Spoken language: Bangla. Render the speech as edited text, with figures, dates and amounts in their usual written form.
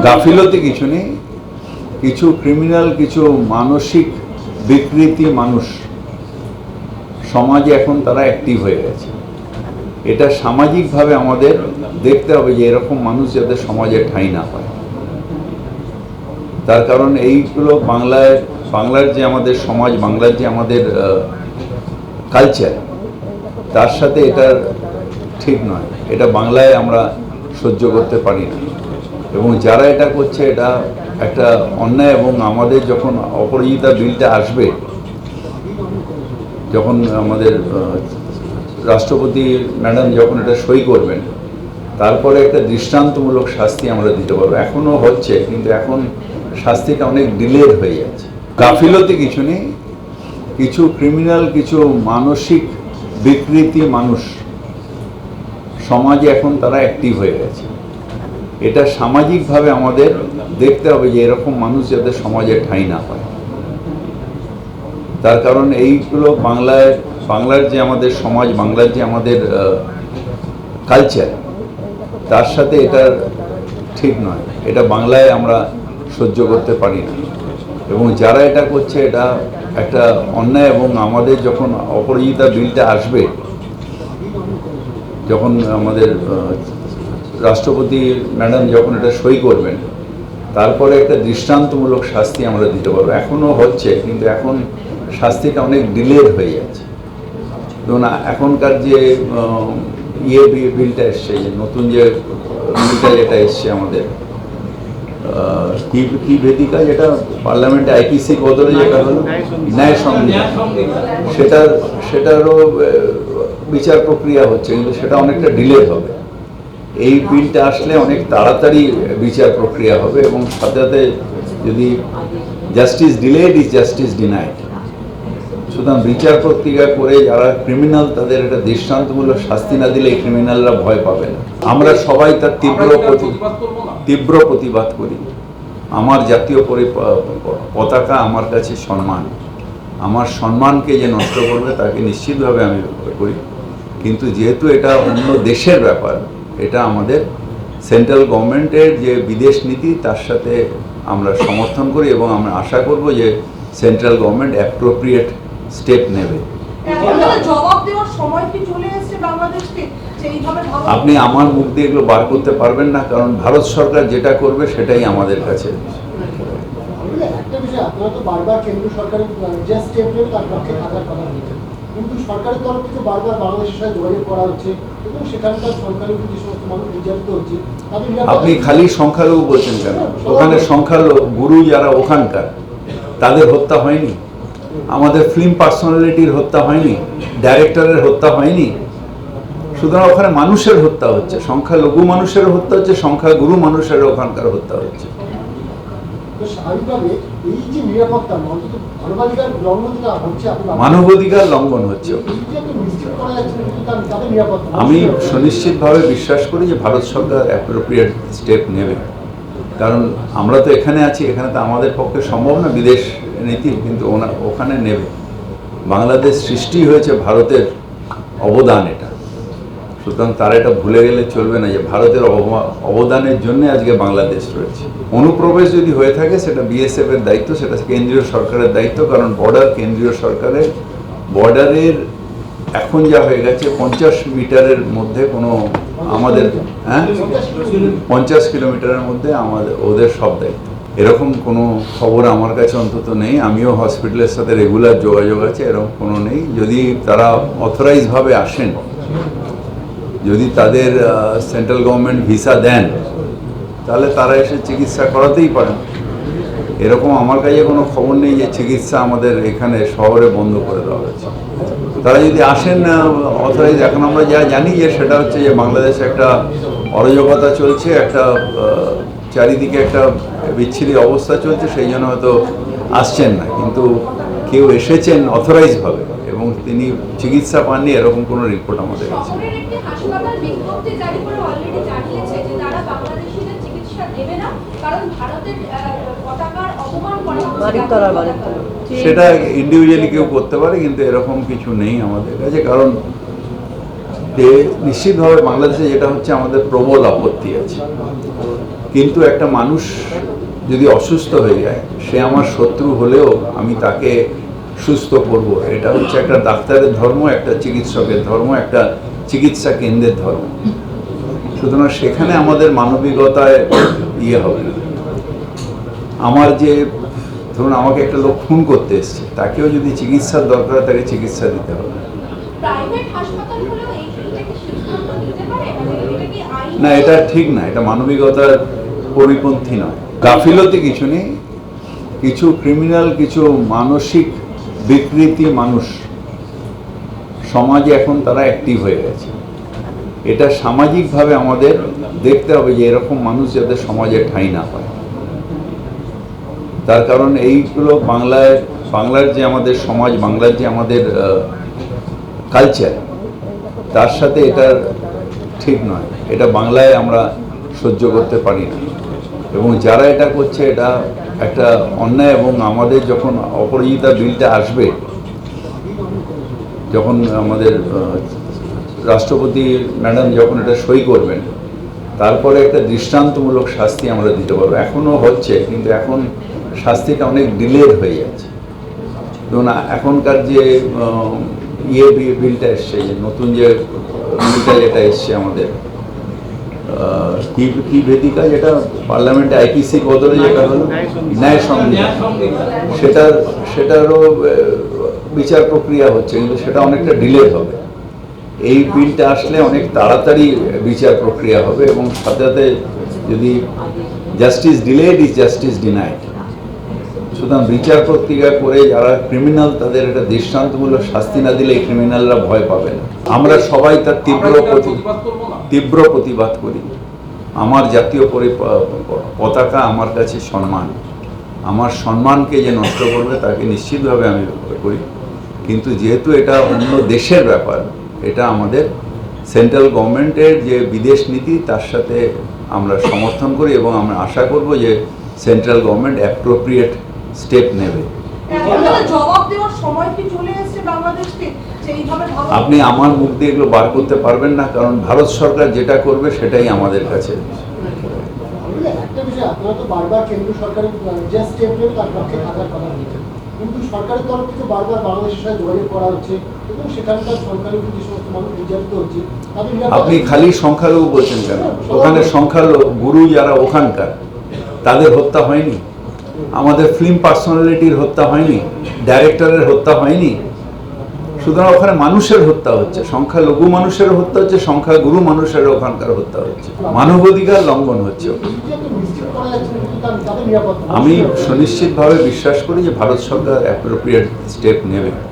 গাফিলতি কিছু নেই, কিছু ক্রিমিনাল, কিছু মানসিক বিকৃতি মানুষ সমাজে এখন তারা অ্যাক্টিভ হয়ে গেছে। এটা সামাজিকভাবে আমাদের দেখতে হবে যে এরকম মানুষ যাতে সমাজে ঠাঁই না পায়। তার কারণ এইগুলো বাংলার যে আমাদের সমাজ, বাংলার যে আমাদের কালচার, তার সাথে এটার ঠিক নয়। এটা বাংলায় আমরা সহ্য করতে পারি না, এবং যারা এটা করছে এটা একটা অন্যায়। এবং আমাদের যখন অপরাজিতা বিলটা আসবে, যখন আমাদের রাষ্ট্রপতি ম্যাডাম যখন এটা সই করবেন, তারপরে একটা দৃষ্টান্তমূলক শাস্তি আমরা দিতে পারবো। এখনও হচ্ছে, কিন্তু এখন শাস্তিটা অনেক ডিলেড হয়ে যাচ্ছে। গাফিলতি কিছু নেই, কিছু ক্রিমিনাল, কিছু মানসিক বিকৃতি মানুষ সমাজে এখন তারা অ্যাক্টিভ হয়ে গেছে। এটা সামাজিকভাবে আমাদের দেখতে হবে যে এরকম মানুষ যাতে সমাজে ঠাঁই না পায়। তার কারণ এইগুলো বাংলার যে আমাদের সমাজ, বাংলার যে আমাদের কালচার, তার সাথে এটার ঠিক নয়। এটা বাংলায় আমরা সহ্য করতে পারি না, এবং যারা এটা করছে এটা একটা অন্যায়। এবং আমাদের যখন অপরাজিতা বিলটা আসবে, যখন আমাদের রাষ্ট্রপতি ম্যাডাম যখন এটা সই করবেন, তারপরে একটা দৃষ্টান্তমূলক শাস্তি আমরা দিতে পারবো। এখনও হচ্ছে, কিন্তু এখন শাস্তিটা অনেক ডিলেড হয়ে যাচ্ছে। ধরুন এখনকার যে বিলটা এসছে, যে নতুন যে বিলটা যেটা এসছে আমাদের কি বেদিকা, যেটা পার্লামেন্টে আইপিসির বদলে যেটা হলো ন্যায় সংবিধান, সেটারও বিচার প্রক্রিয়া হচ্ছে, কিন্তু সেটা অনেকটা ডিলেড হবে। এই বিলটা আসলে অনেক তাড়াতাড়ি বিচার প্রক্রিয়া হবে, এবং সাথে সাথে যদি justice delayed is justice denied. সুতরাং বিচার প্রক্রিয়া করে যারা ক্রিমিনাল, তাদের একটা দৃষ্টান্তমূলক শাস্তি না দিলে এই ক্রিমিনালরা ভয় পাবে না। আমরা সবাই তার তীব্র প্রতিবাদ করি। আমার জাতীয় পতাকা আমার কাছে সম্মান। আমার সম্মানকে যে নষ্ট করবে তাকে নিশ্চিতভাবে আমি করি। কিন্তু যেহেতু এটা অন্য দেশের ব্যাপার, এটা আমাদের সেন্ট্রাল গভর্নমেন্টের যে বিদেশ নীতি, তার সাথে আমরা সমর্থন করি, এবং আমরা আশা করব যে সেন্ট্রাল গভর্নমেন্ট অ্যাপ্রোপ্রিয়েট স্টেপ নেবে। আপনি আমার মুখ দিয়ে এগুলো বার করতে পারবেন না, কারণ ভারত সরকার যেটা করবে সেটাই আমাদের কাছে। কিন্তু সরকারের তরফ থেকে বারবার বাংলাদেশের সাথে যোগাযোগ করা হচ্ছে, এবং সেখানকার সংখ্যালঘু যে সমস্ত মানুষ নির্যাতিত হচ্ছে। আপনি খালি সংখ্যালঘু বলছেন কেন? ওখানে সংখ্যালঘু যারা ওখানকার, তাদের হত্যা হয়নি? আমাদের ফিল্ম পার্সোনালিটির হত্যা হয়নি? ডাইরেক্টরের হত্যা হয়নি? সুতরাং ওখানে মানুষের হত্যা হচ্ছে, সংখ্যালঘু মানুষের হত্যা হচ্ছে, সংখ্যাগুরু মানুষের ওখানকার হত্যা হচ্ছে। মানবাধিকার লঙ্ঘন হচ্ছে। আমি সুনিশ্চিতভাবে বিশ্বাস করি যে ভারত সরকার অ্যাপ্রোপ্রিয়েট স্টেপ নেবে, কারণ আমরা তো এখানে আছি, এখানে তো আমাদের পক্ষে সম্ভব না বিদেশ নীতি, কিন্তু ওখানে নেবে। বাংলাদেশ সৃষ্টি হয়েছে ভারতের অবদান, এটা। সুতরাং তারা এটা ভুলে গেলে চলবে না যে ভারতের অবদানের জন্য আজকে বাংলাদেশ রয়েছে। অনুপ্রবেশ যদি হয়ে থাকে, সেটা বিএসএফ এর দায়িত্ব, সেটা কেন্দ্রীয় সরকারের দায়িত্ব, কারণ বর্ডার কেন্দ্রীয় সরকারের। বর্ডারের এখন যা হয়ে গেছে 50 মিটারের মধ্যে কোনো আমাদের 50 কিলোমিটারের মধ্যে ওদের সব দায়িত্ব। এরকম কোনো খবর আমার কাছে অন্তত নেই। আমিও হসপিটালের সাথে রেগুলার যোগাযোগ আছে, এরকম কোনো নেই। যদি তারা অথরাইজভাবে আসেন, যদি তাদের সেন্ট্রাল গভর্নমেন্ট ভিসা দেন, তাহলে তারা এসে চিকিৎসা করাতেই পারেন। এরকম আমার কাছে কোনো খবর নেই যে চিকিৎসা আমাদের এখানে শহরে বন্ধ করে দেওয়া হয়েছে। তারা যদি আসেন অথরাইজ, এখন আমরা যা জানি যে সেটা হচ্ছে যে বাংলাদেশে একটা অরাজকতা চলছে, একটা চারিদিকে একটা বিচ্ছিরি অবস্থা চলছে, সেই জন্য হয়তো আসছেন না। কিন্তু কেউ এসেছেন অথরাইজভাবে এবং তিনি চিকিৎসা পাননি, এরকম কোনো রিপোর্ট আমাদের কাছে। সেটা ইন্ডিভিজুয়ালি কেউ করতে পারে, কিন্তু এরকম কিছু নেই আমাদের কাছে। কারণ নিশ্চিতভাবে বাংলাদেশে যেটা হচ্ছে, আমাদের প্রবল আপত্তি আছে। কিন্তু একটা মানুষ যদি অসুস্থ হয়ে যায়, সে আমার শত্রু হলেও আমি তাকে সুস্থ করব, এটা হচ্ছে একটা ডাক্তারের ধর্ম, একটা চিকিৎসকের ধর্ম, একটা চিকিৎসা কেন্দ্রের ধর্ম। সুতরাং সেখানে আমাদের মানবিকতায় হবে না। আমার যে ধরুন আমাকে একটা লোক খুন করতে এসছে, তাকেও যদি চিকিৎসার দরকার হয় তাকে চিকিৎসা দিতে হবে। না, এটা ঠিক না, এটা মানবিকতার পরিপন্থী নয়। গাফিলতি কিছু নেই, কিছু ক্রিমিনাল, কিছু মানসিক বিকৃতি মানুষ সমাজে এখন তারা অ্যাক্টিভ হয়ে গেছে। এটা সামাজিকভাবে আমাদের দেখতে হবে যে এরকম মানুষ যাতে সমাজে ঠাঁই না পায়। তার কারণ এইগুলো বাংলার যে আমাদের সমাজ, বাংলার যে আমাদের কালচার, তার সাথে এটা ঠিক নয়। এটা বাংলায় আমরা সহ্য করতে পারি না, এবং যারা এটা করছে এটা একটা অন্যায়। এবং আমাদের যখন অপরাজিতা বিলটা আসবে, যখন আমাদের রাষ্ট্রপতি ম্যাডাম যখন এটা সই করবেন, তারপরে একটা দৃষ্টান্তমূলক শাস্তি আমরা দিতে পারবো। এখনও হচ্ছে, কিন্তু এখন শাস্তিটা অনেক ডিলেড হয়ে যাচ্ছে। যেমন এখনকার যে বিলটা এসছে, যে নতুন যে বিলটা যেটা এসছে আমাদের কি বেদিকা, যেটা পার্লামেন্টে আইপিসির বদলে যেটা হলো ন্যায় সংবিধান, সেটারও বিচার প্রক্রিয়া হচ্ছে, কিন্তু সেটা অনেকটা ডিলে হবে। এই বিলটা আসলে অনেক তাড়াতাড়ি বিচার প্রক্রিয়া হবে, এবং সাথে সাথে যদি justice delayed is justice denied. সুতরাং বিচার প্রক্রিয়া করে যারা ক্রিমিনাল, তাদের একটা দৃষ্টান্তমূলক শাস্তি না দিলে এই ক্রিমিনালরা ভয় পাবে না। আমরা সবাই তার তীব্র প্রতিবাদ করি। আমার জাতীয় পতাকা আমার কাছে সম্মান। আমার সম্মানকে যে নষ্ট করবে তাকে নিশ্চিতভাবে আমি করি। কিন্তু যেহেতু এটা অন্য দেশের ব্যাপার, এটা আমাদের সেন্ট্রাল গভর্নমেন্টের যে বিদেশ নীতি, তার সাথে আমরা সমর্থন করি, এবং আমরা আশা করব যে সেন্ট্রাল গভর্নমেন্ট অ্যাপ্রোপ্রিয়েট স্টেপ নেবে। আপনি আমার মুখ দিয়ে এগুলো বার করতে পারবেন না, কারণ ভারত সরকার যেটা করবে সেটাই আমাদের কাছে। একটা বিষয়, আপনারা তো বারবার কেন্দ্র সরকারের যে স্টেপ নেবে তার পক্ষে থাকার কথা বলছেন, কিন্তু সরকারের তরফ থেকে বারবার বাংলাদেশের সাথে যোগাযোগ করা হচ্ছে, এবং সেখানকার সংখ্যালঘু যে সমস্ত মানুষ নির্যাতিত হচ্ছে তাদের। আপনি খালি সংখ্যালঘু বলছেন কেন? ওখানে সংখ্যালঘু যারা ওখানকার, তাদের হত্যা হয়নি? আমাদের ফিল্ম পার্সোনালিটির হত্যা হয়নি? ডাইরেক্টরের হত্যা হয়নি? সুতরাং ওখানে মানুষের হত্যা হচ্ছে, সংখ্যালঘু মানুষের হত্যা হচ্ছে, সংখ্যাগুরু মানুষের ওখানকার হত্যা হচ্ছে, মানবাধিকার লঙ্ঘন হচ্ছে। আমি সুনিশ্চিতভাবে বিশ্বাস করি যে ভারত সরকার অ্যাপ্রোপ্রিয়েট স্টেপ নেবে।